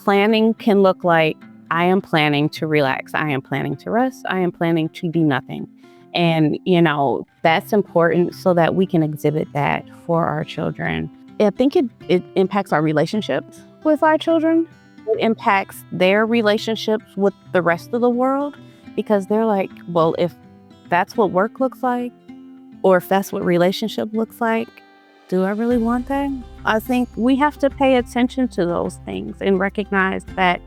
planning can look like, I am planning to relax. I am planning to rest. I am planning to do nothing. And, that's important so that we can exhibit that for our children. I think it impacts our relationships with our children. It impacts their relationships with the rest of the world, because they're like, well, if that's what work looks like, or if that's what relationship looks like, do I really want that? I think we have to pay attention to those things and recognize that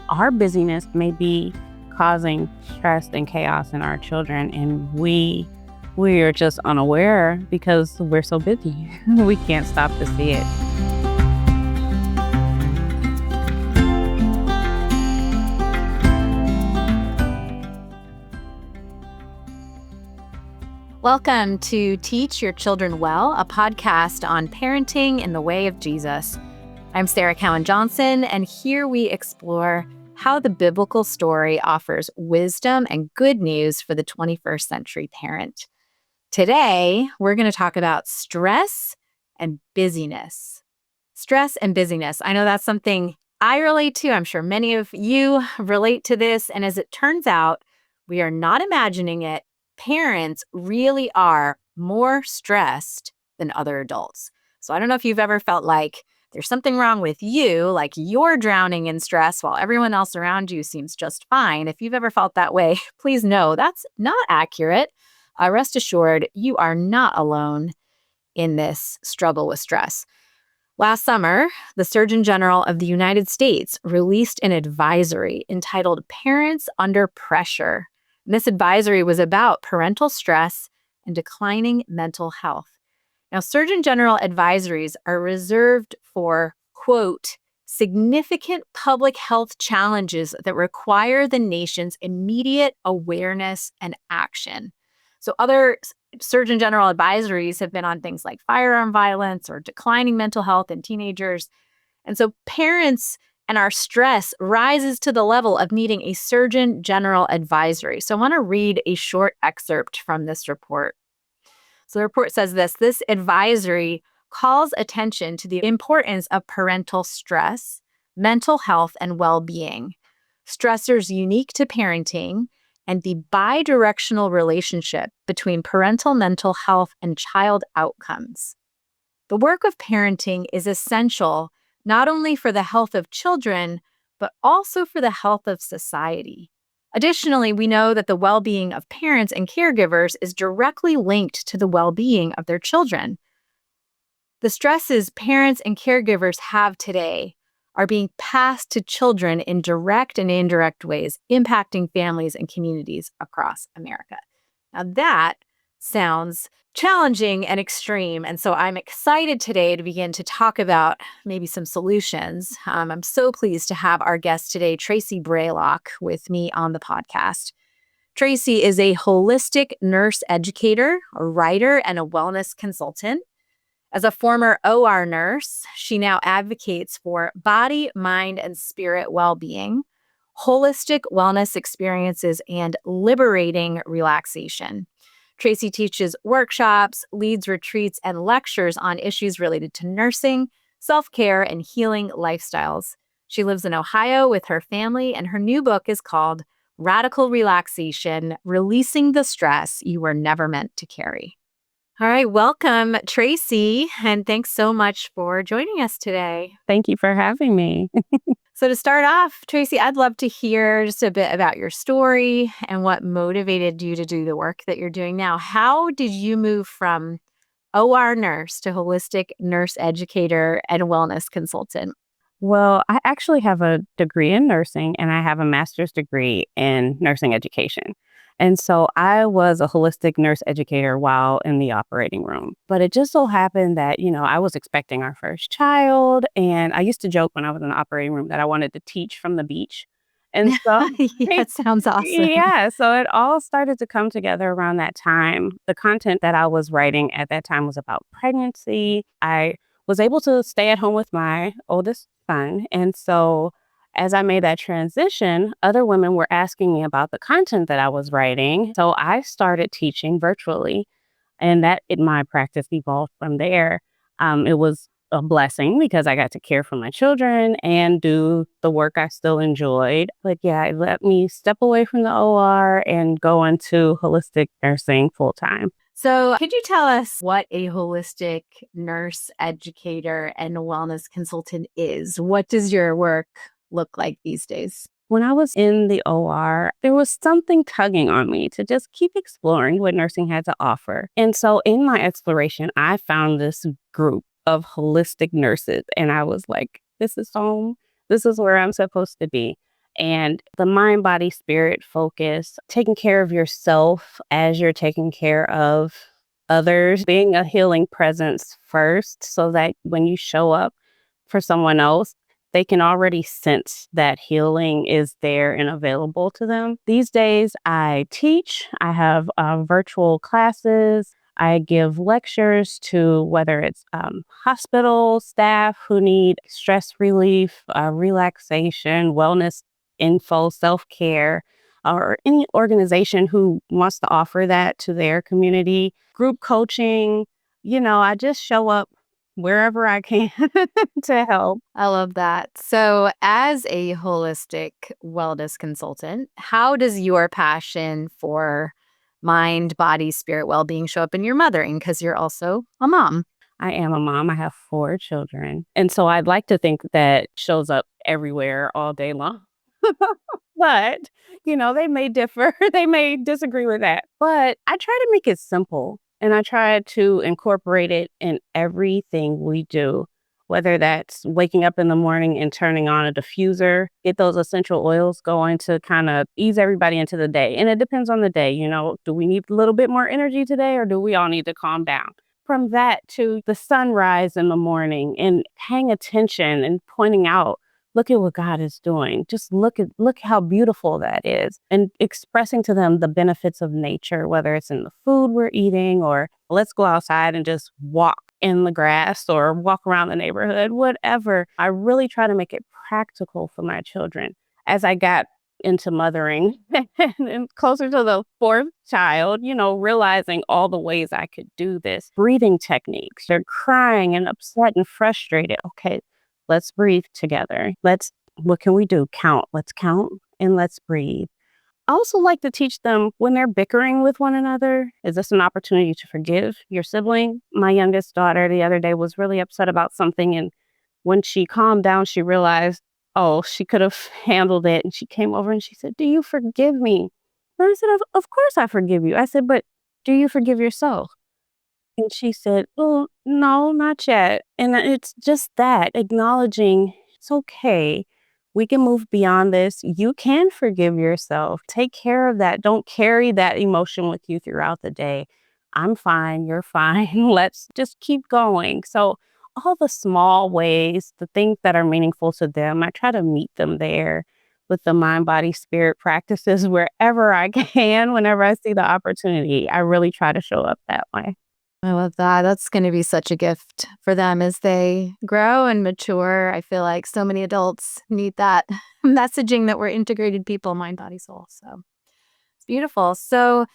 our busyness may be causing stress and chaos in our children, and we are just unaware because we're so busy. We can't stop to see it. Welcome to Teach Your Children Well, a podcast on parenting in the way of Jesus. I'm Sarah Cowan Johnson, and here we explore how the biblical story offers wisdom and good news for the 21st century parent. Today, we're going to talk about stress and busyness. Stress and busyness. I know that's something I relate to. I'm sure many of you relate to this. And as it turns out, we are not imagining it. Parents really are more stressed than other adults. So I don't know if you've ever felt like there's something wrong with you, like you're drowning in stress while everyone else around you seems just fine. If you've ever felt that way, please know that's not accurate. Rest assured, you are not alone in this struggle with stress. Last summer, the Surgeon General of the United States released an advisory entitled Parents Under Pressure. And this advisory was about parental stress and declining mental health. Now, Surgeon General advisories are reserved for, quote, significant public health challenges that require the nation's immediate awareness and action. So other Surgeon General advisories have been on things like firearm violence or declining mental health in teenagers. And so parents and our stress rises to the level of needing a Surgeon General advisory. So I want to read a short excerpt from this report. So the report says this advisory calls attention to the importance of parental stress, mental health, and well-being, stressors unique to parenting, and the bidirectional relationship between parental mental health and child outcomes. The work of parenting is essential not only for the health of children, but also for the health of society. Additionally, we know that the well-being of parents and caregivers is directly linked to the well-being of their children. The stresses parents and caregivers have today are being passed to children in direct and indirect ways, impacting families and communities across America. Now that sounds challenging and extreme, and so I'm excited today to begin to talk about maybe some solutions. I'm so pleased to have our guest today, Tracie Braylock, with me on the podcast. Tracie is a holistic nurse educator, a writer, and a wellness consultant. As a former OR nurse, she now advocates for body, mind, and spirit well-being, holistic wellness experiences, and liberating relaxation. Tracie teaches workshops, leads retreats, and lectures on issues related to nursing, self-care, and healing lifestyles. She lives in Ohio with her family, and her new book is called Radical Relaxation: Releasing the Stress You Were Never Meant to Carry. All right, welcome, Tracie, and thanks so much for joining us today. Thank you for having me. So to start off, Tracie, I'd love to hear just a bit about your story and what motivated you to do the work that you're doing now. How did you move from OR nurse to holistic nurse educator and wellness consultant? Well, I actually have a degree in nursing, and I have a master's degree in nursing education. And so I was a holistic nurse educator while in the operating room. But it just so happened that, I was expecting our first child. And I used to joke when I was in the operating room that I wanted to teach from the beach. And so That sounds awesome. Yeah, so it all started to come together around that time. The content that I was writing at that time was about pregnancy. I was able to stay at home with my oldest son. And so as I made that transition, other women were asking me about the content that I was writing. So I started teaching virtually, and my practice evolved from there. It was a blessing because I got to care for my children and do the work I still enjoyed. But yeah, it let me step away from the OR and go into holistic nursing full time. So, could you tell us what a holistic nurse, educator, and wellness consultant is? What does your work look like these days? When I was in the OR, there was something tugging on me to just keep exploring what nursing had to offer. And so in my exploration, I found this group of holistic nurses, and I was like, this is home. This is where I'm supposed to be. And the mind, body, spirit focus, taking care of yourself as you're taking care of others, being a healing presence first so that when you show up for someone else, they can already sense that healing is there and available to them. These days, I teach, I have virtual classes, I give lectures to whether it's hospital staff who need stress relief, relaxation, wellness info, self-care, or any organization who wants to offer that to their community. Group coaching, I just show up wherever I can to help. I love that. So, as a holistic wellness consultant, how does your passion for mind, body, spirit, well being show up in your mothering? Because you're also a mom. I am a mom. I have 4 children. And so I'd like to think that shows up everywhere all day long. But, they may differ. They may disagree with that. But I try to make it simple and I try to incorporate it in everything we do, whether that's waking up in the morning and turning on a diffuser, get those essential oils going to kind of ease everybody into the day. And it depends on the day. Do we need a little bit more energy today or do we all need to calm down? From that to the sunrise in the morning and paying attention and pointing out, look at what God is doing. Just look how beautiful that is. And expressing to them the benefits of nature, whether it's in the food we're eating or let's go outside and just walk in the grass or walk around the neighborhood, whatever. I really try to make it practical for my children. As I got into mothering and closer to the 4th child, realizing all the ways I could do this. Breathing techniques. They're crying and upset and frustrated. Okay, let's breathe together. What can we do? Count. Let's count and let's breathe. I also like to teach them when they're bickering with one another, is this an opportunity to forgive your sibling? My youngest daughter the other day was really upset about something. And when she calmed down, she realized, oh, she could have handled it. And she came over and she said, do you forgive me? And I said, of course I forgive you. I said, but do you forgive yourself? And she said, oh, no, not yet. And it's just that, acknowledging it's okay. We can move beyond this. You can forgive yourself. Take care of that. Don't carry that emotion with you throughout the day. I'm fine. You're fine. Let's just keep going. So all the small ways, the things that are meaningful to them, I try to meet them there with the mind, body, spirit practices wherever I can, whenever I see the opportunity. I really try to show up that way. I love that. That's going to be such a gift for them as they grow and mature. I feel like so many adults need that messaging that we're integrated people, mind, body, soul. So it's beautiful. So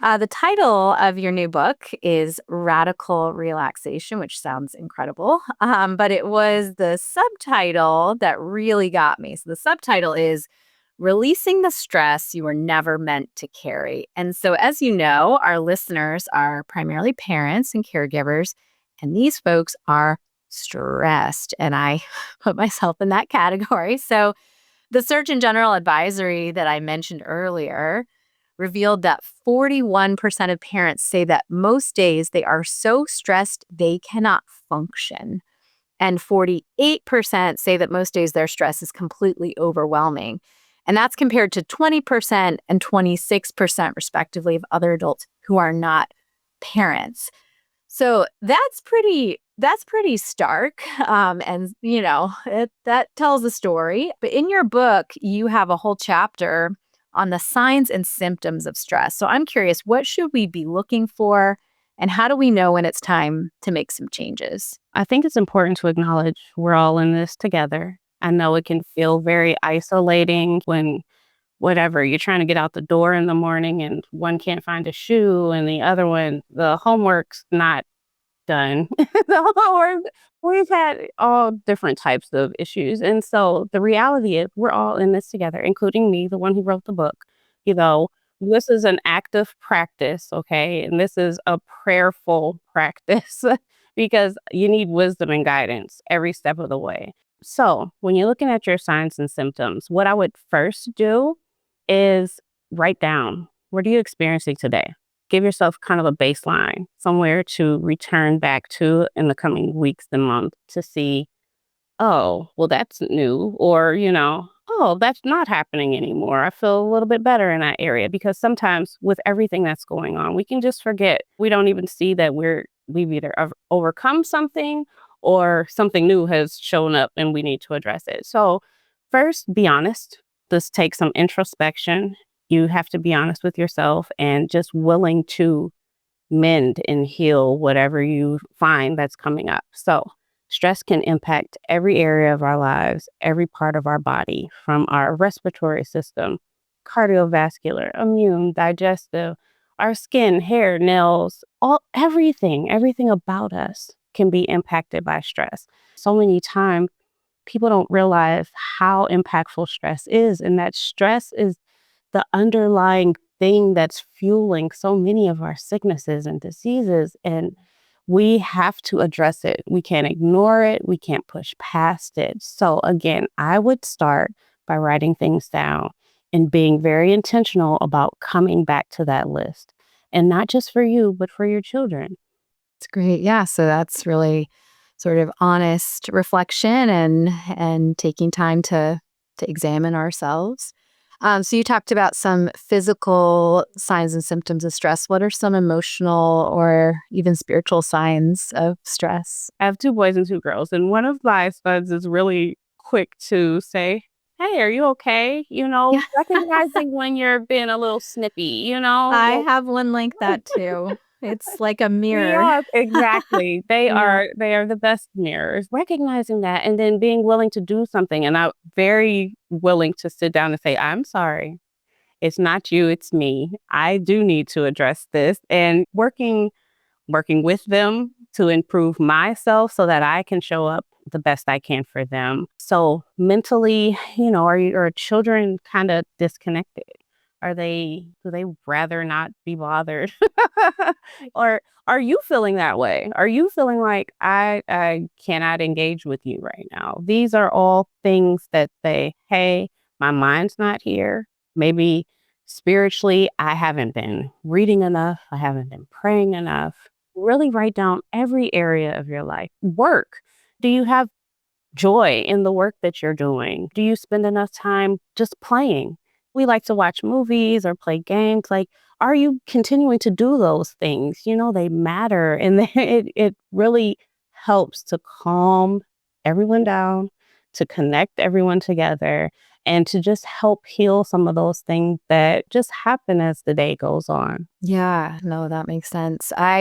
the title of your new book is Radical Relaxation, which sounds incredible. But it was the subtitle that really got me. So the subtitle is Releasing the Stress You Were Never Meant to Carry. And so, as you know, our listeners are primarily parents and caregivers, and these folks are stressed. And I put myself in that category. So, the Surgeon General advisory that I mentioned earlier revealed that 41% of parents say that most days they are so stressed they cannot function. And 48% say that most days their stress is completely overwhelming. And that's compared to 20% and 26%, respectively, of other adults who are not parents. So that's pretty stark. That tells a story. But in your book, you have a whole chapter on the signs and symptoms of stress. So I'm curious, what should we be looking for? And how do we know when it's time to make some changes? I think it's important to acknowledge we're all in this together. I know it can feel very isolating when whatever, you're trying to get out the door in the morning and one can't find a shoe and the other one, the homework's not done. We've had all different types of issues. And so the reality is we're all in this together, including me, the one who wrote the book. You know, this is an active practice, okay? And this is a prayerful practice because you need wisdom and guidance every step of the way. So when you're looking at your signs and symptoms, what I would first do is write down, what are you experiencing today? Give yourself kind of a baseline, somewhere to return back to in the coming weeks and months to see, oh, well, that's new. Or, oh, that's not happening anymore. I feel a little bit better in that area because sometimes with everything that's going on, we can just forget. We don't even see that we've either overcome something or something new has shown up and we need to address it. So first, be honest. This takes some introspection. You have to be honest with yourself and just willing to mend and heal whatever you find that's coming up. So, stress can impact every area of our lives, every part of our body, from our respiratory system, cardiovascular, immune, digestive, our skin, hair, nails, everything about us can be impacted by stress. So many times, people don't realize how impactful stress is, and that stress is the underlying thing that's fueling so many of our sicknesses and diseases. And we have to address it. We can't ignore it. We can't push past it. So, again, I would start by writing things down and being very intentional about coming back to that list. And not just for you, but for your children. It's great. Yeah. So that's really sort of honest reflection and taking time to examine ourselves. So you talked about some physical signs and symptoms of stress. What are some emotional or even spiritual signs of stress? I have two boys and two girls, and one of my sons is really quick to say, "Hey, are you okay?" Yeah. Recognizing when you're being a little snippy, I like, have one like that too. It's like a mirror. yeah, exactly. They Yeah. are they are the best mirrors. Recognizing that and then being willing to do something, and I'm very willing to sit down and say, "I'm sorry. It's not you, it's me. I do need to address this," and working with them to improve myself so that I can show up the best I can for them. So mentally, are children kind of disconnected? Do they rather not be bothered? Or are you feeling that way? Are you feeling like I cannot engage with you right now? These are all things that say, hey, my mind's not here. Maybe spiritually, I haven't been reading enough. I haven't been praying enough. Really write down every area of your life. Work. Do you have joy in the work that you're doing? Do you spend enough time just playing? We like to watch movies or play games. Like, are you continuing to do those things? They matter. And it really helps to calm everyone down, to connect everyone together, and to just help heal some of those things that just happen as the day goes on. Yeah, no, that makes sense. I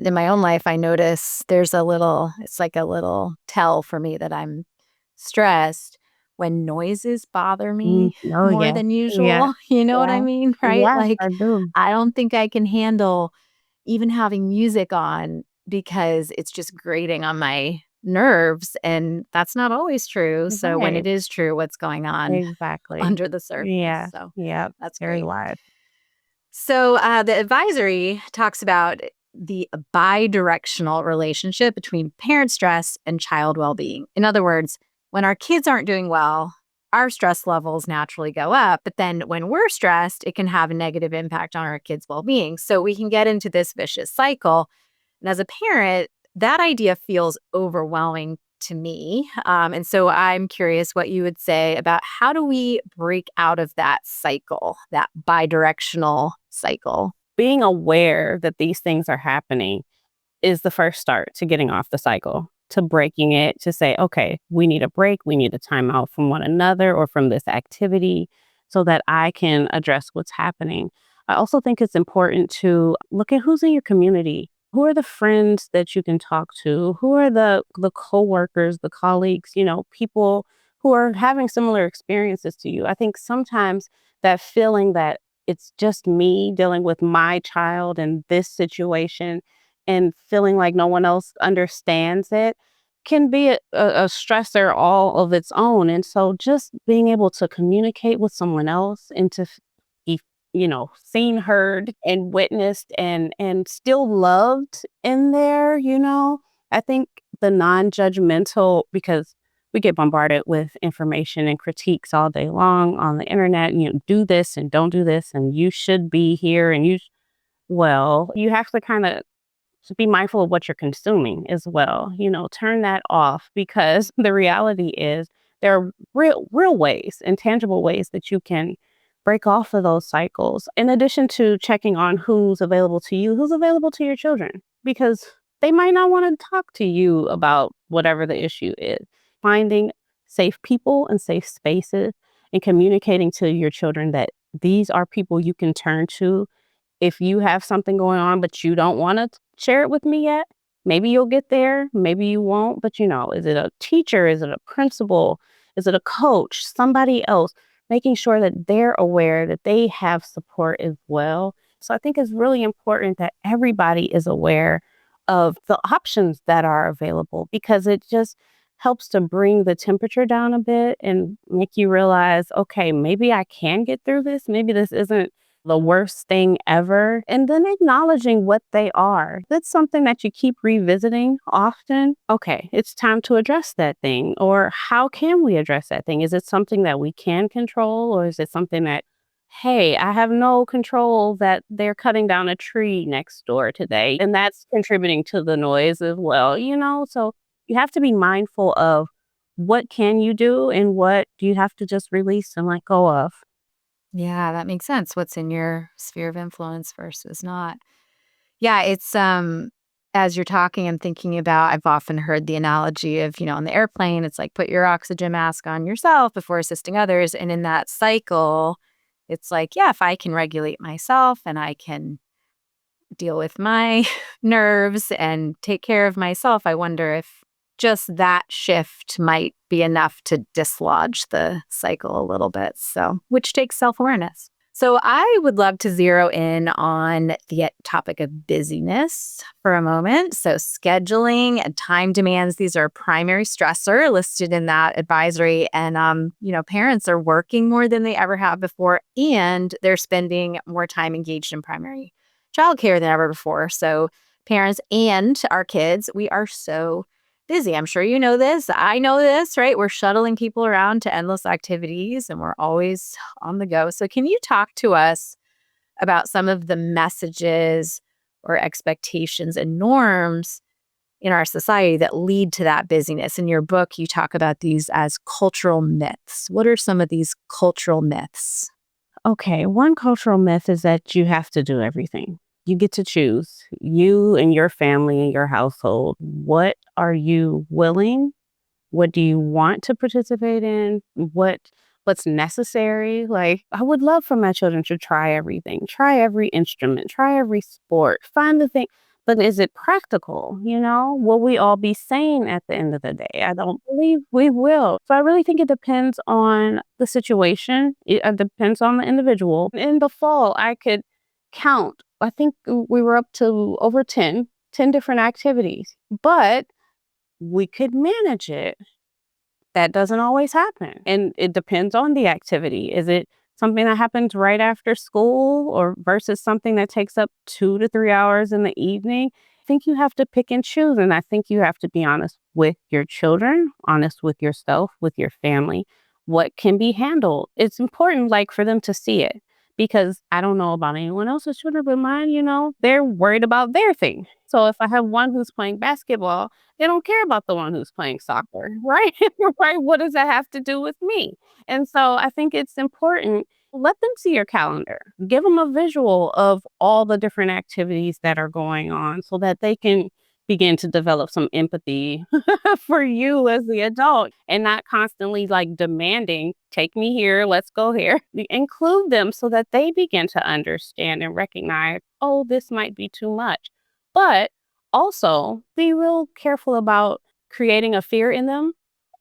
in my own life I notice it's like a little tell for me that I'm stressed when noises bother me Oh, more yeah. than Yeah. usual. You know what I Yeah. mean, right? Yes, Like I do. I don't think I can handle even having music on because it's just grating on my nerves, and that's not always true. So when Right. it is true, what's going on Exactly. under the surface. Yeah. So Yeah. that's Very great. wise. So the advisory talks about the bi-directional relationship between parent stress and child well-being. In other words, when our kids aren't doing well, our stress levels naturally go up. But then when we're stressed, it can have a negative impact on our kids' well-being. So we can get into this vicious cycle. And as a parent, that idea feels overwhelming to me. And so I'm curious what you would say about how do we break out of that cycle, that bidirectional cycle? Being aware that these things are happening is the first start to getting off the cycle, to breaking it, to say, okay, we need a break. We need a timeout from one another or from this activity so that I can address what's happening. I also think it's important to look at who's in your community. Who are the friends that you can talk to? Who are the coworkers, the colleagues, people who are having similar experiences to you? I think sometimes that feeling that it's just me dealing with my child in this situation and feeling like no one else understands it can be a stressor all of its own. And so just being able to communicate with someone else and to be, seen, heard, and witnessed and still loved in there, I think the non-judgmental, because we get bombarded with information and critiques all day long on the internet, do this and don't do this, and you should be here, and well, you have to kind of be mindful of what you're consuming as well. Turn that off, because the reality is there are real ways and tangible ways that you can break off of those cycles. In addition to checking on who's available to you, who's available to your children, because they might not want to talk to you about whatever the issue is. Finding safe people and safe spaces and communicating to your children that these are people you can turn to if you have something going on, but you don't want to share it with me yet. Maybe you'll get there, maybe you won't, but is it a teacher? Is it a principal? Is it a coach? Somebody else, making sure that they're aware that they have support as well. So I think it's really important that everybody is aware of the options that are available, because it just helps to bring the temperature down a bit and make you realize, okay, maybe I can get through this. Maybe this isn't the worst thing ever. And then acknowledging what they are. That's something that you keep revisiting often. Okay, it's time to address that thing. Or how can we address that thing? Is it something that we can control? Or is it something that, hey, I have no control that they're cutting down a tree next door today, and that's contributing to the noise as well, So you have to be mindful of what can you do and what do you have to just release and let go of. Yeah, that makes sense. What's in your sphere of influence versus not. Yeah, it's as you're talking, I'm thinking about, I've often heard the analogy of, on the airplane, it's like put your oxygen mask on yourself before assisting others. And in that cycle, it's like, yeah, if I can regulate myself and I can deal with my nerves and take care of myself, I wonder if just that shift might be enough to dislodge the cycle a little bit. So, which takes self-awareness. So I would love to zero in on the topic of busyness for a moment. So scheduling and time demands, these are a primary stressor listed in that advisory. And, parents are working more than they ever have before, and they're spending more time engaged in primary childcare than ever before. So parents and our kids, we are so busy. I'm sure you know this. I know this, right? We're shuttling people around to endless activities and we're always on the go. So can you talk to us about some of the messages or expectations and norms in our society that lead to that busyness? In your book, you talk about these as cultural myths. What are some of these cultural myths? Okay, one cultural myth is that you have to do everything. You get to choose, you and your family and your household. What are you willing? What do you want to participate in? What's necessary? Like, I would love for my children to try everything, try every instrument, try every sport, find the thing. But is it practical? Will we all be sane at the end of the day? I don't believe we will. So I really think it depends on the situation. It depends on the individual. In the fall, I could count, I think we were up to over 10 different activities, but we could manage it. That doesn't always happen. And it depends on the activity. Is it something that happens right after school or versus something that takes up 2 to 3 hours in the evening? I think you have to pick and choose. And I think you have to be honest with your children, honest with yourself, with your family, what can be handled. It's important, like, for them to see it, because I don't know about anyone else's children, but mine, they're worried about their thing. So if I have one who's playing basketball, they don't care about the one who's playing soccer, right? Right? What does that have to do with me? And so I think it's important. Let them see your calendar. Give them a visual of all the different activities that are going on so that they can begin to develop some empathy for you as the adult, and not constantly like demanding, take me here, let's go here. Include them so that they begin to understand and recognize, oh, this might be too much. But also be real careful about creating a fear in them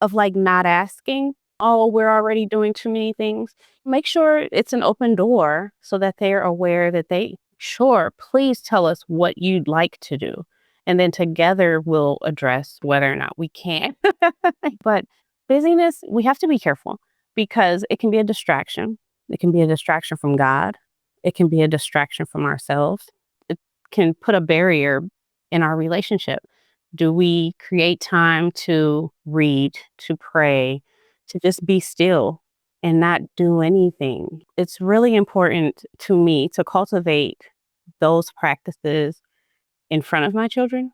of like not asking, oh, we're already doing too many things. Make sure it's an open door so that they're aware that sure, please tell us what you'd like to do. And then together we'll address whether or not we can. But busyness, we have to be careful because it can be a distraction. It can be a distraction from God. It can be a distraction from ourselves. It can put a barrier in our relationship. Do we create time to read, to pray, to just be still and not do anything? It's really important to me to cultivate those practices in front of my children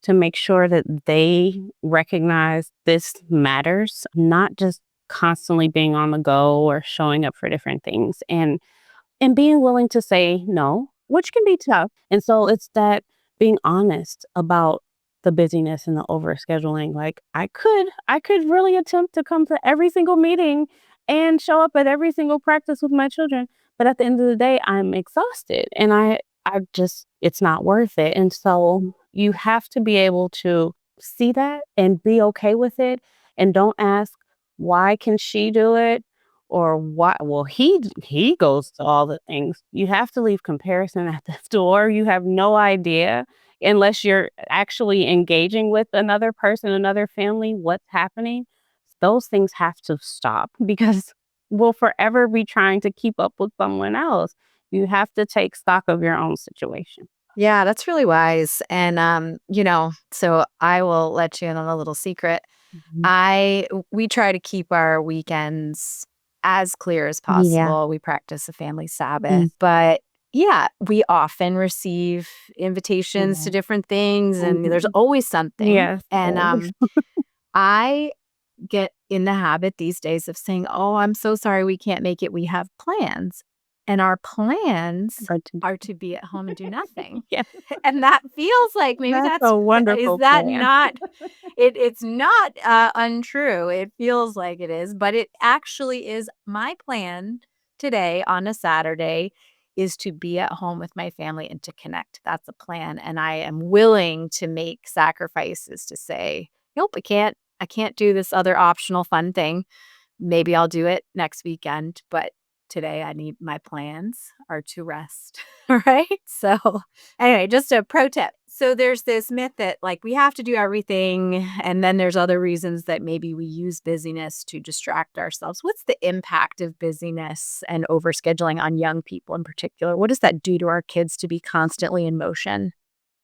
to make sure that they recognize this matters, not just constantly being on the go or showing up for different things. And being willing to say no, which can be tough. And so it's that being honest about the busyness and the overscheduling. Like I could really attempt to come to every single meeting and show up at every single practice with my children, but at the end of the day I'm exhausted and I just it's not worth it. And so you have to be able to see that and be okay with it and don't ask why can she do it or why well he goes to all the things. You have to leave comparison at the door. You have no idea unless you're actually engaging with another person, another family, what's happening. Those things have to stop because we'll forever be trying to keep up with someone else. You have to take stock of your own situation. Yeah, that's really wise. And so I will let you in on a little secret. Mhm. We try to keep our weekends as clear as Yeah. possible. We practice a family Sabbath, Mm. but yeah, we often receive invitations to Yeah. different things and there's Mhm. always something. Yes, And always. I get in the habit these days of saying, "Oh, I'm so sorry we can't make it. We have plans." And our plans But to are to be at home and do nothing. yeah, And that feels like maybe that's that's a is wonderful that plan. not it's not untrue. It feels like it is, but it actually is my plan today on a Saturday is to be at home with my family and to connect. That's a plan. And I am willing to make sacrifices to say, nope, I can't do this other optional fun thing. Maybe I'll do it next weekend, but today I need my plans are to rest. All right. So, anyway, just a pro tip. So, there's this myth that like we have to do everything. And then there's other reasons that maybe we use busyness to distract ourselves. What's the impact of busyness and overscheduling on young people in particular? What does that do to our kids to be constantly in motion?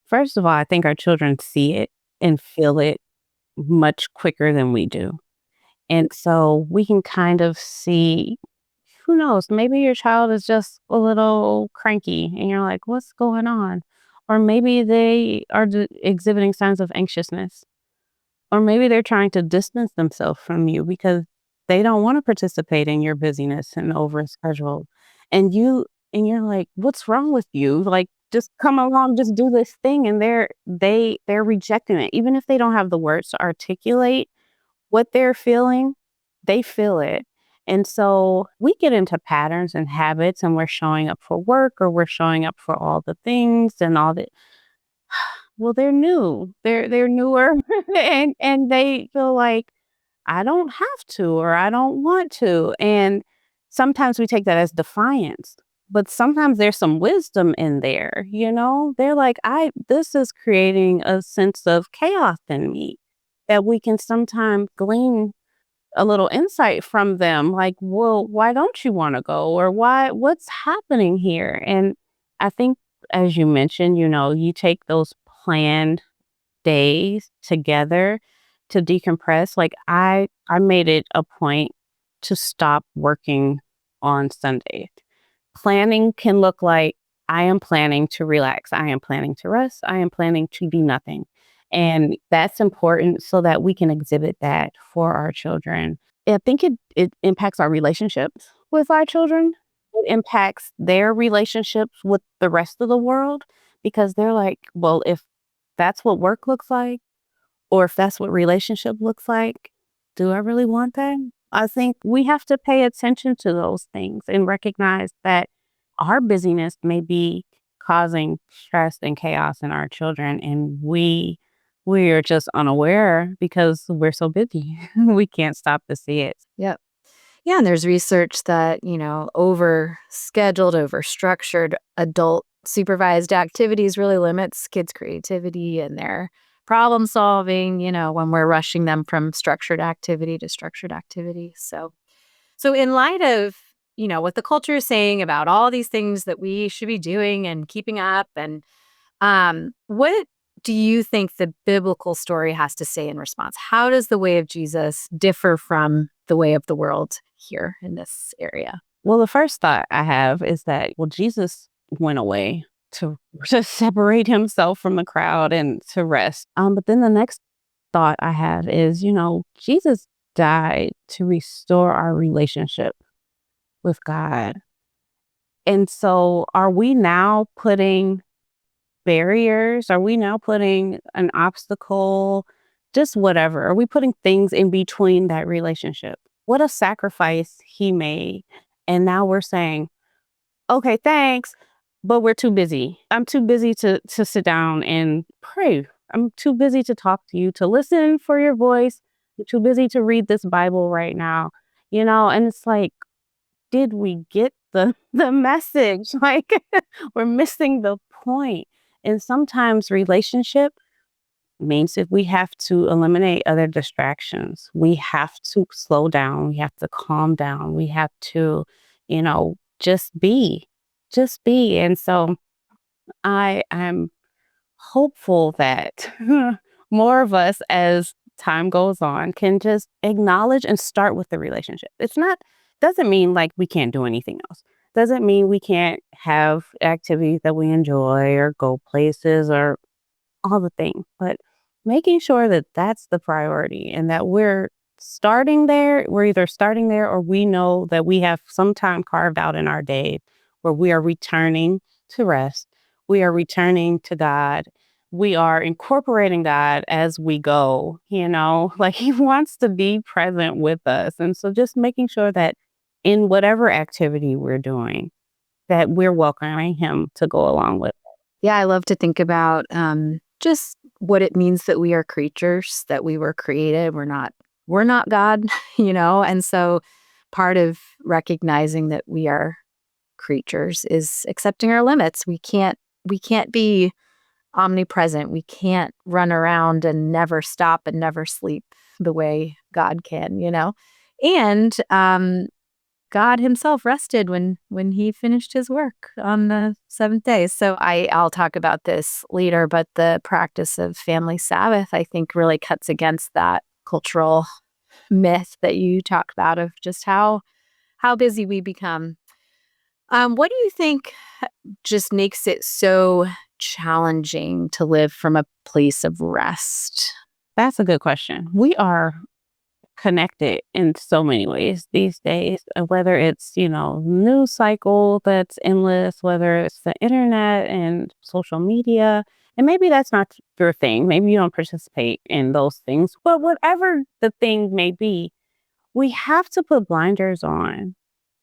First of all, I think our children see it and feel it much quicker than we do. And so we can kind of see, who knows, maybe your child is just a little cranky and you're like, what's going on? Or maybe they are exhibiting signs of anxiousness. Or maybe they're trying to distance themselves from you because they don't want to participate in your busyness and overschedule. And you're like, what's wrong with you? Like just come along, just do this thing. And they're rejecting it. Even if they don't have the words to articulate what they're feeling, they feel it. And so we get into patterns and habits and we're showing up for work or we're showing up for all the things and all the well, they're new. They're newer and they feel like I don't have to or I don't want to. And sometimes we take that as defiance. But sometimes there's some wisdom in there, you know? They're like, I this is creating a sense of chaos in me that we can sometimes glean a little insight from them like, well, why don't you want to go? Or what's happening here? And I think as you mentioned, you take those planned days together to decompress. Like I made it a point to stop working on Sundays. Planning can look like I am planning to relax, I am planning to rest, I am planning to do nothing. And that's important so that we can exhibit that for our children. I think it impacts our relationships with our children. It impacts their relationships with the rest of the world because they're like, well, if that's what work looks like, or if that's what relationship looks like, do I really want that? I think we have to pay attention to those things and recognize that our busyness may be causing stress and chaos in our children and we are just unaware because we're so busy. We can't stop to see it. Yep. Yeah, and there's research that, over scheduled, over structured adult supervised activities really limits kids' creativity and their problem solving, when we're rushing them from structured activity to structured activity. So in light of, what the culture is saying about all these things that we should be doing and keeping up, and what do you think the biblical story has to say in response? How does the way of Jesus differ from the way of the world here in this area? Well, the first thought I have is that, well, Jesus went away to separate himself from the crowd and to rest. But then the next thought I have is, Jesus died to restore our relationship with God. And so are we now putting barriers? Are we now putting an obstacle? Just whatever. Are we putting things in between that relationship? What a sacrifice he made. And now we're saying, okay, thanks, but we're too busy. I'm too busy to sit down and pray. I'm too busy to talk to you, to listen for your voice. I'm too busy to read this Bible right now. And it's like, did we get the message? Like, we're missing the point. And sometimes relationship means that we have to eliminate other distractions. We have to slow down. We have to calm down. We have to, just be, just be. And so I am hopeful that more of us, as time goes on, can just acknowledge and start with the relationship. Doesn't mean like we can't do anything else. Doesn't mean we can't have activities that we enjoy or go places or all the things, but making sure that that's the priority and that we're starting there. We're either starting there or we know that we have some time carved out in our day where we are returning to rest. We are returning to God. We are incorporating God as we go, like he wants to be present with us. And so just making sure that in whatever activity we're doing, that we're welcoming him to go along with. Yeah, I love to think about just what it means that we are creatures, that we were created. We're not God, And so part of recognizing that we are creatures is accepting our limits. We can't be omnipresent. We can't run around and never stop and never sleep the way God can, And God himself rested when he finished his work on the seventh day. So I'll talk about this later, but the practice of family Sabbath, I think, really cuts against that cultural myth that you talk about of just how busy we become. What do you think just makes it so challenging to live from a place of rest? That's a good question. We are connected in so many ways these days, whether it's, news cycle that's endless, whether it's the internet and social media. And maybe that's not your thing. Maybe you don't participate in those things. But whatever the thing may be, we have to put blinders on.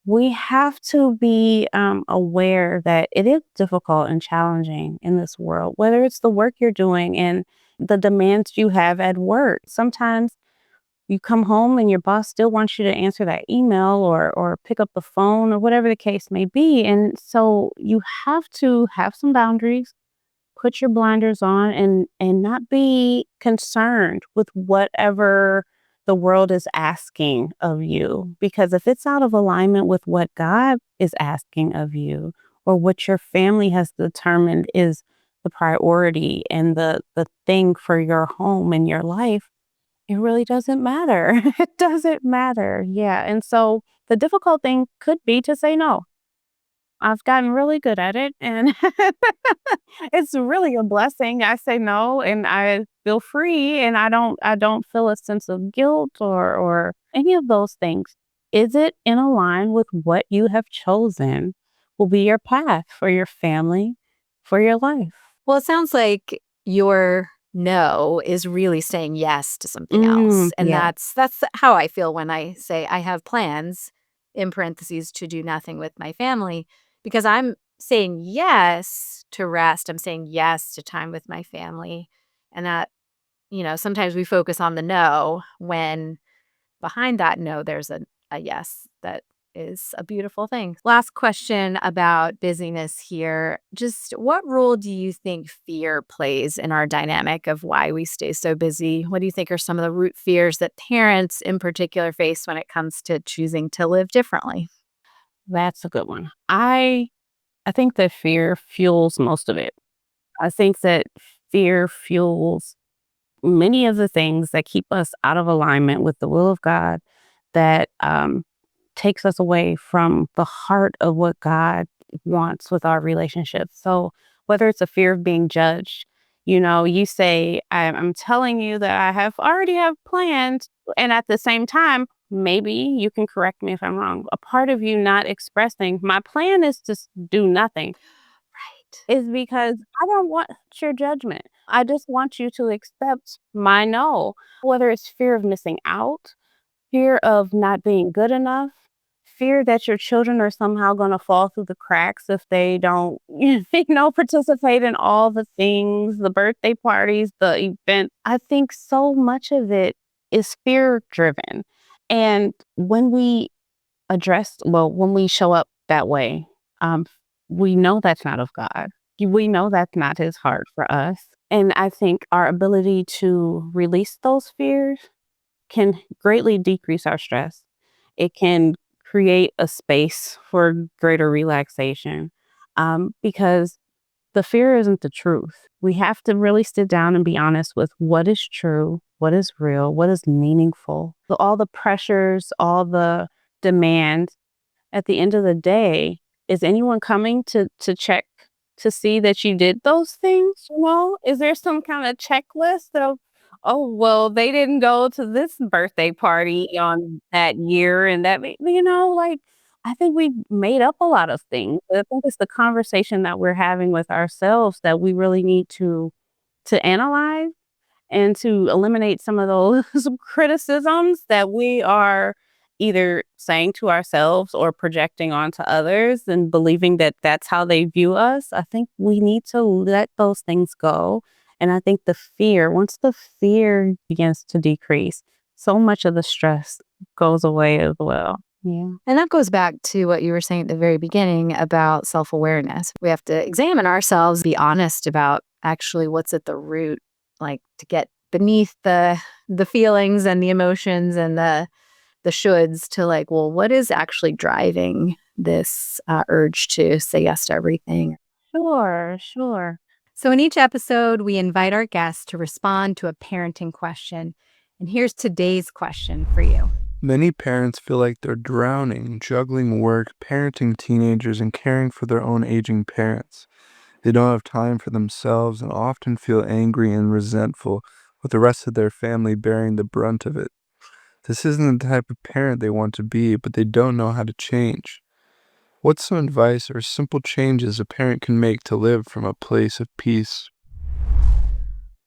We have to be aware that it is difficult and challenging in this world, whether it's the work you're doing and the demands you have at work. Sometimes you come home and your boss still wants you to answer that email or pick up the phone or whatever the case may be. And so you have to have some boundaries, put your blinders on and not be concerned with whatever the world is asking of you. Because if it's out of alignment with what God is asking of you or what your family has determined is the priority and the thing for your home and your life, it really doesn't matter. It doesn't matter. Yeah. And so the difficult thing could be to say no. I've gotten really good at it and it's really a blessing. I say no and I feel free and I don't feel a sense of guilt or any of those things. Is it in line with what you have chosen will be your path for your family, for your life? Well, it sounds like your no is really saying yes to something else. And Yeah. that's how I feel when I say I have plans, in parentheses, to do nothing with my family, because I'm saying yes to rest. I'm saying yes to time with my family. And that, sometimes we focus on the no when behind that no, there's a yes that is a beautiful thing. Last question about busyness here. Just what role do you think fear plays in our dynamic of why we stay so busy? What do you think are some of the root fears that parents in particular face when it comes to choosing to live differently? That's a good one. I think that fear fuels most of it. I think that fear fuels many of the things that keep us out of alignment with the will of God, that takes us away from the heart of what God wants with our relationship. So, whether it's a fear of being judged, you say, I'm telling you that I have already have plans. And at the same time, maybe you can correct me if I'm wrong. A part of you not expressing, my plan is to do nothing, is because I don't want your judgment. I just want you to accept my no. Whether it's fear of missing out, fear of not being good enough, fear that your children are somehow going to fall through the cracks if they don't, participate in all the things, the birthday parties, the event. I think so much of it is fear driven. And when we show up that way, um, we know that's not of God. We know that's not his heart for us. And I think our ability to release those fears can greatly decrease our stress. It can create a space for greater relaxation, because the fear isn't the truth. We have to really sit down and be honest with what is true, what is real, what is meaningful. All the pressures, all the demands, at the end of the day, is anyone coming to check to see that you did those things? Is there some kind of checklist of, oh, well, they didn't go to this birthday party on that year and like, I think we made up a lot of things. I think it's the conversation that we're having with ourselves that we really need to analyze and to eliminate some of those criticisms that we are either saying to ourselves or projecting onto others and believing that that's how they view us. I think we need to let those things go. And I think once the fear begins to decrease, so much of the stress goes away as well. Yeah. And that goes back to what you were saying at the very beginning about self awareness. We have to examine ourselves, be honest about actually what's at the root, like to get beneath the feelings and the emotions and the shoulds to like, well, what is actually driving this urge to say yes to everything? Sure, sure. So, in each episode, we invite our guests to respond to a parenting question. And here's today's question for you. Many parents feel like they're drowning, juggling work, parenting teenagers, and caring for their own aging parents. They don't have time for themselves and often feel angry and resentful, with the rest of their family bearing the brunt of it. This isn't the type of parent they want to be, but they don't know how to change. What's some advice or simple changes a parent can make to live from a place of peace?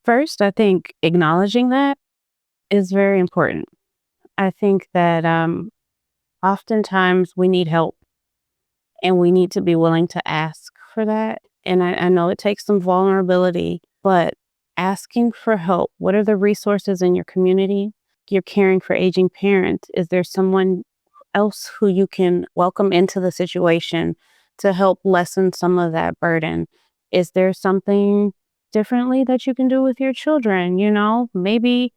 First, I think acknowledging that is very important. I think that oftentimes we need help and we need to be willing to ask for that. And I know it takes some vulnerability, but asking for help. What are the resources in your community? You're caring for aging parents. Is there someone else who you can welcome into the situation to help lessen some of that burden? Is there something differently that you can do with your children? Maybe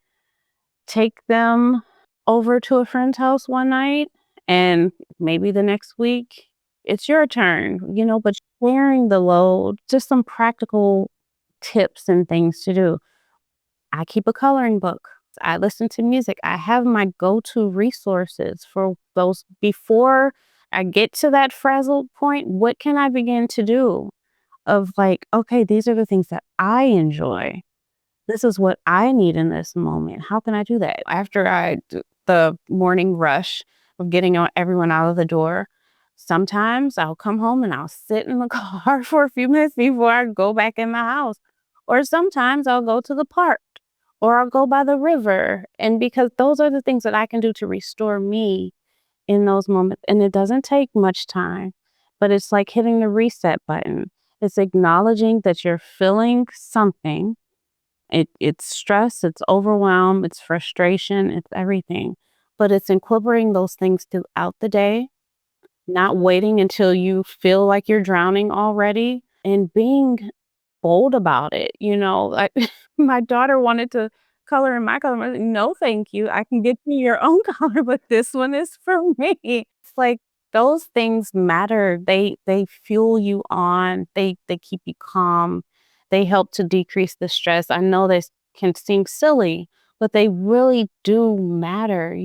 take them over to a friend's house one night and maybe the next week it's your turn, but sharing the load, just some practical tips and things to do. I keep a coloring book. I listen to music. I have my go-to resources for those before I get to that frazzled point. What can I begin to do of like, okay, these are the things that I enjoy. This is what I need in this moment. How can I do that? After the morning rush of getting everyone out of the door, sometimes I'll come home and I'll sit in the car for a few minutes before I go back in the house. Or sometimes I'll go to the park or I'll go by the river. And because those are the things that I can do to restore me in those moments. And it doesn't take much time, but it's like hitting the reset button. It's acknowledging that you're feeling something. It's stress, it's overwhelm, it's frustration, it's everything. But it's incorporating those things throughout the day not waiting until you feel like you're drowning already and being bold about it. My daughter wanted to color in my color. I was like, no, thank you. I can get you your own color, but this one is for me. It's like those things matter. They fuel you on. They keep you calm. They help to decrease the stress. I know this can seem silly, but they really do matter.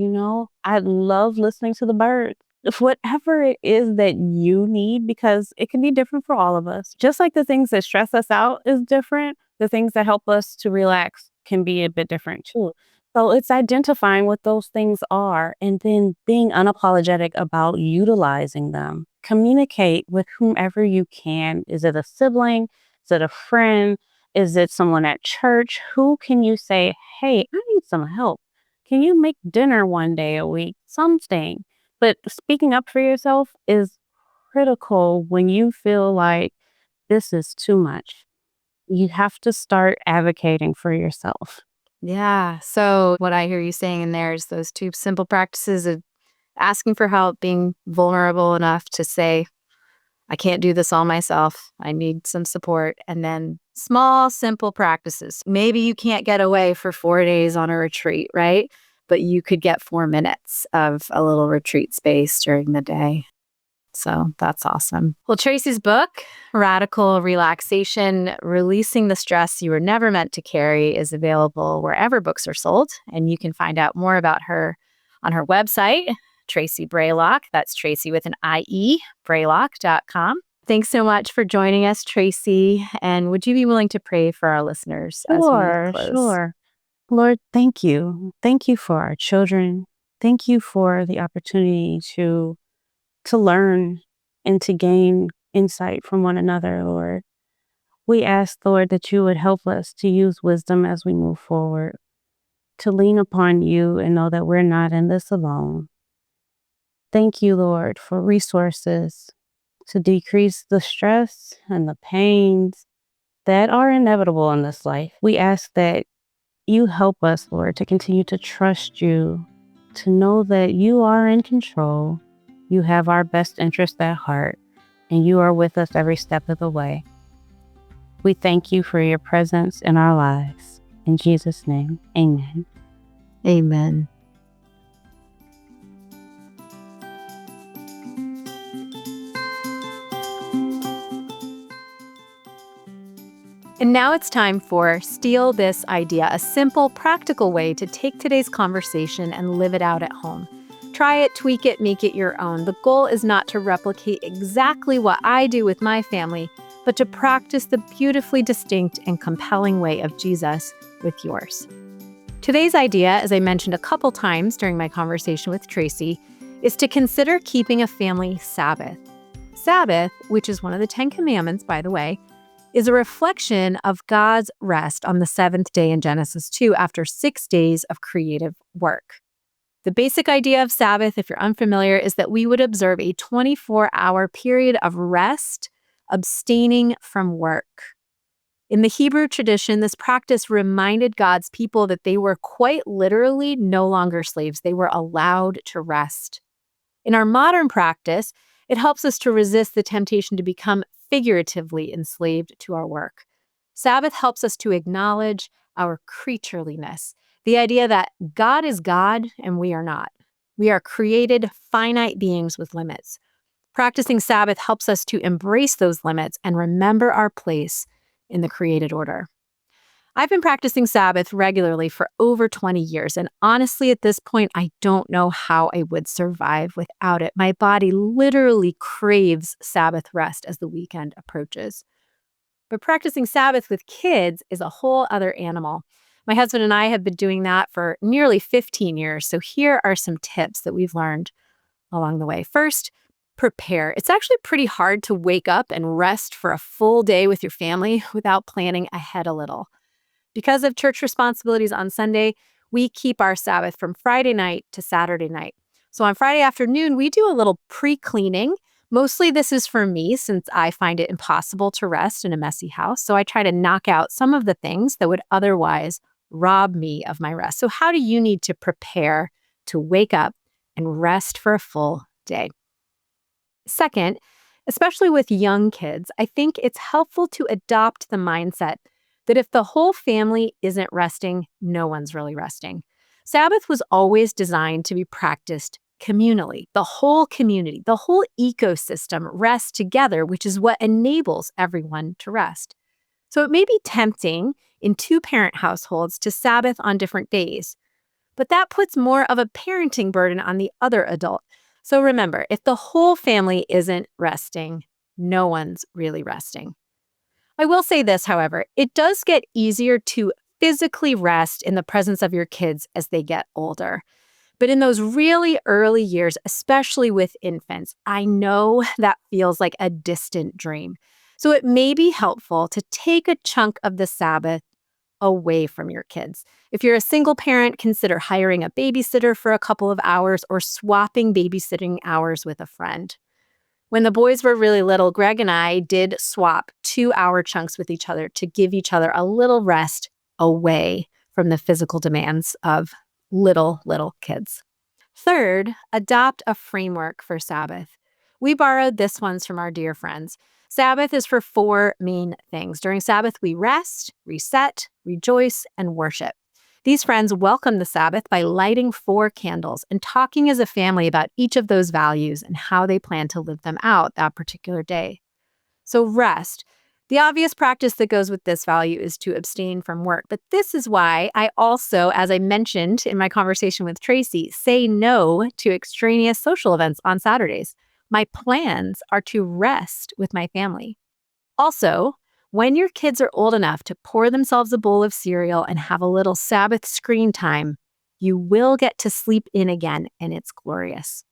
I love listening to the birds. Whatever it is that you need, because it can be different for all of us. Just like the things that stress us out is different, the things that help us to relax can be a bit different too. So it's identifying what those things are and then being unapologetic about utilizing them. Communicate with whomever you can. Is it a sibling? Is it a friend? Is it someone at church? Who can you say, hey, I need some help? Can you make dinner one day a week? Something. But speaking up for yourself is critical when you feel like this is too much. You have to start advocating for yourself. Yeah. So what I hear you saying in there is those two simple practices of asking for help, being vulnerable enough to say, I can't do this all myself. I need some support. And then small, simple practices. Maybe you can't get away for 4 days on a retreat, right? But you could get 4 minutes of a little retreat space during the day. So that's awesome. Well, Tracie's book, Radical Relaxation, Releasing the Stress You Were Never Meant to Carry, is available wherever books are sold. And you can find out more about her on her website, Tracie Braylock. That's Tracie with an IE, Braylock.com. Thanks so much for joining us, Tracie. And would you be willing to pray for our listeners as we close? Sure. Lord, thank you. Thank you for our children. Thank you for the opportunity to learn and to gain insight from one another, Lord. We ask, Lord, that you would help us to use wisdom as we move forward, to lean upon you and know that we're not in this alone. Thank you, Lord, for resources to decrease the stress and the pains that are inevitable in this life. We ask that you help us, Lord, to continue to trust you, to know that you are in control. You have our best interest at heart, and you are with us every step of the way. We thank you for your presence in our lives. In Jesus' name, amen. Amen. And now it's time for Steal This Idea, a simple, practical way to take today's conversation and live it out at home. Try it, tweak it, make it your own. The goal is not to replicate exactly what I do with my family, but to practice the beautifully distinct and compelling way of Jesus with yours. Today's idea, as I mentioned a couple times during my conversation with Tracie, is to consider keeping a family Sabbath. Sabbath, which is one of the 10 Commandments, by the way, is a reflection of God's rest on the seventh day in Genesis 2 after 6 days of creative work. The basic idea of Sabbath, if you're unfamiliar, is that we would observe a 24-hour period of rest, abstaining from work. In the Hebrew tradition, this practice reminded God's people that they were quite literally no longer slaves. They were allowed to rest. In our modern practice, it helps us to resist the temptation to become figuratively enslaved to our work. Sabbath helps us to acknowledge our creatureliness, the idea that God is God and we are not. We are created, finite beings with limits. Practicing Sabbath helps us to embrace those limits and remember our place in the created order. I've been practicing Sabbath regularly for over 20 years, and honestly, at this point, I don't know how I would survive without it. My body literally craves Sabbath rest as the weekend approaches. But practicing Sabbath with kids is a whole other animal. My husband and I have been doing that for nearly 15 years, so here are some tips that we've learned along the way. First, prepare. It's actually pretty hard to wake up and rest for a full day with your family without planning ahead a little. Because of church responsibilities on Sunday, we keep our Sabbath from Friday night to Saturday night. So on Friday afternoon, we do a little pre-cleaning. Mostly this is for me since I find it impossible to rest in a messy house. So I try to knock out some of the things that would otherwise rob me of my rest. So how do you need to prepare to wake up and rest for a full day? Second, especially with young kids, I think it's helpful to adopt the mindset that if the whole family isn't resting, no one's really resting. Sabbath was always designed to be practiced communally. The whole community, the whole ecosystem rests together, which is what enables everyone to rest. So it may be tempting in two-parent households to Sabbath on different days, but that puts more of a parenting burden on the other adult. So remember, if the whole family isn't resting, no one's really resting. I will say this, however, it does get easier to physically rest in the presence of your kids as they get older. But in those really early years, especially with infants, I know that feels like a distant dream. So it may be helpful to take a chunk of the Sabbath away from your kids. If you're a single parent, consider hiring a babysitter for a couple of hours or swapping babysitting hours with a friend. When the boys were really little, Greg and I did swap 2-hour chunks with each other to give each other a little rest away from the physical demands of little kids. Third, adopt a framework for Sabbath. We borrowed this one from our dear friends. Sabbath is for 4 main things. During Sabbath, we rest, reset, rejoice, and worship. These friends welcome the Sabbath by lighting 4 candles and talking as a family about each of those values and how they plan to live them out that particular day. So rest. The obvious practice that goes with this value is to abstain from work. But this is why I also, as I mentioned in my conversation with Tracie, say no to extraneous social events on Saturdays. My plans are to rest with my family. Also, when your kids are old enough to pour themselves a bowl of cereal and have a little Sabbath screen time, you will get to sleep in again, and it's glorious.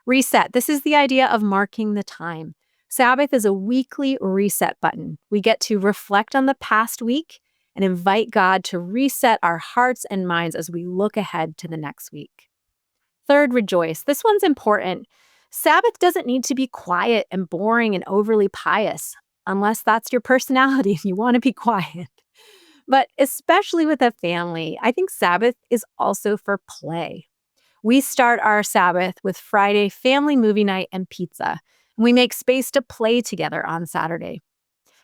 Reset. This is the idea of marking the time. Sabbath is a weekly reset button. We get to reflect on the past week and invite God to reset our hearts and minds as we look ahead to the next week. Third, rejoice. This one's important. Sabbath doesn't need to be quiet and boring and overly pious, unless that's your personality and you want to be quiet. But especially with a family, I think Sabbath is also for play. We start our Sabbath with Friday family movie night and pizza. And we make space to play together on Saturday.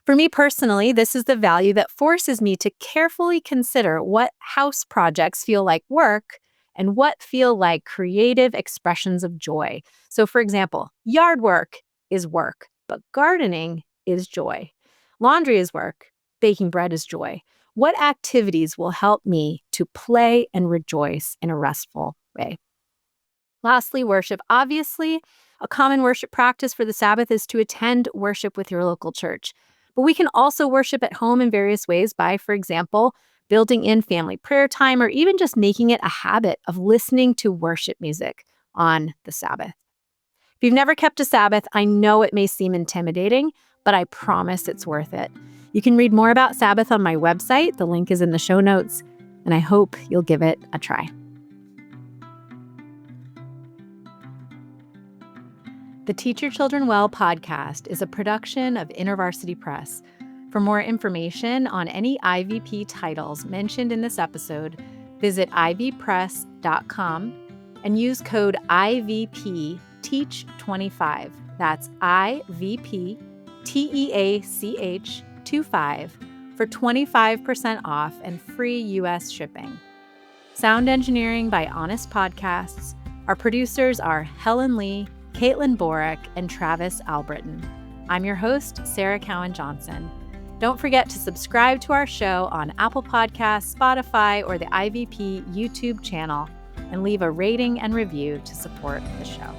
For me personally, this is the value that forces me to carefully consider what house projects feel like work and what feel like creative expressions of joy. So for example, yard work is work, but gardening is joy. Laundry is work, baking bread is joy. What activities will help me to play and rejoice in a restful way? Lastly, worship. Obviously, a common worship practice for the Sabbath is to attend worship with your local church. But we can also worship at home in various ways by, for example, building in family prayer time or even just making it a habit of listening to worship music on the Sabbath. If you've never kept a Sabbath, I know it may seem intimidating, but I promise it's worth it. You can read more about Sabbath on my website. The link is in the show notes, and I hope you'll give it a try. The Teach Your Children Well podcast is a production of InterVarsity Press. For more information on any IVP titles mentioned in this episode, visit ivpress.com and use code IVPTEACH25. That's IVPTEACH25 for 25% off and free U.S. shipping. Sound engineering by Honest Podcasts. Our producers are Helen Lee, Caitlin Borick, and Travis Albritton. I'm your host, Sarah Cowan Johnson. Don't forget to subscribe to our show on Apple Podcasts, Spotify, or the IVP YouTube channel, and leave a rating and review to support the show.